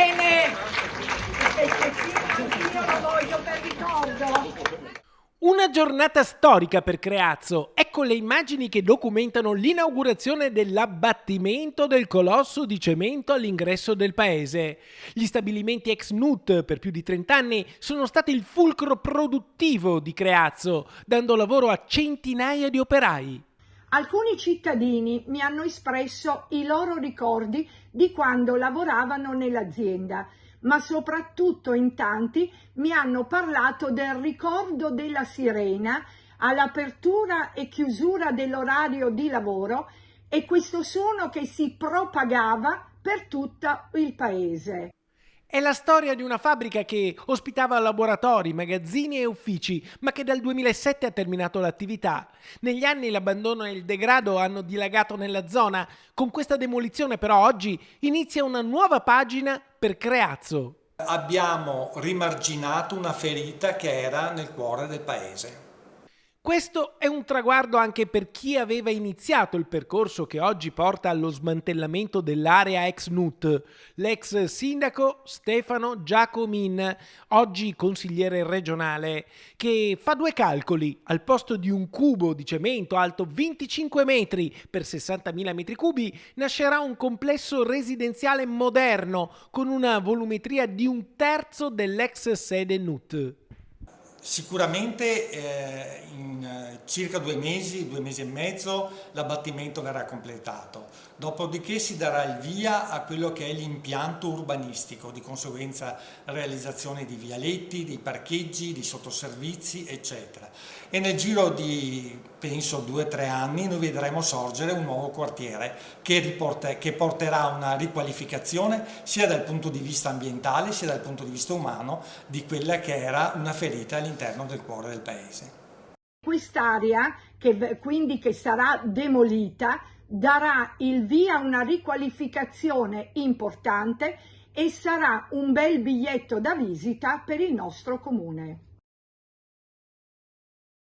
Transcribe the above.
Bene, il pezzettino anch'io lo voglio per ricordo. Una giornata storica per Creazzo. Ecco le immagini che documentano l'inaugurazione dell'abbattimento del colosso di cemento all'ingresso del paese. Gli stabilimenti ex NUT per più di 30 anni sono stati il fulcro produttivo di Creazzo, dando lavoro a centinaia di operai. Alcuni cittadini mi hanno espresso i loro ricordi di quando lavoravano nell'azienda, ma soprattutto in tanti mi hanno parlato del ricordo della sirena all'apertura e chiusura dell'orario di lavoro e questo suono che si propagava per tutto il paese. È la storia di una fabbrica che ospitava laboratori, magazzini e uffici, ma che dal 2007 ha terminato l'attività. Negli anni l'abbandono e il degrado hanno dilagato nella zona. Con questa demolizione però oggi inizia una nuova pagina per Creazzo. Abbiamo rimarginato una ferita che era nel cuore del paese. Questo è un traguardo anche per chi aveva iniziato il percorso che oggi porta allo smantellamento dell'area ex NUT. L'ex sindaco Stefano Giacomin, oggi consigliere regionale, che fa due calcoli. Al posto di un cubo di cemento alto 25 metri per 60.000 metri cubi, nascerà un complesso residenziale moderno con una volumetria di 1/3 dell'ex sede NUT. Sicuramente in circa 2 mesi e mezzo l'abbattimento verrà completato, dopodiché si darà il via a quello che è l'impianto urbanistico, di conseguenza realizzazione di vialetti, di parcheggi, di sottoservizi, eccetera. E nel giro di, penso, 2 o 3 anni noi vedremo sorgere un nuovo quartiere che porterà una riqualificazione sia dal punto di vista ambientale sia dal punto di vista umano di quella che era una ferita all'interno del cuore del paese. Quest'area, che sarà demolita, darà il via a una riqualificazione importante e sarà un bel biglietto da visita per il nostro comune.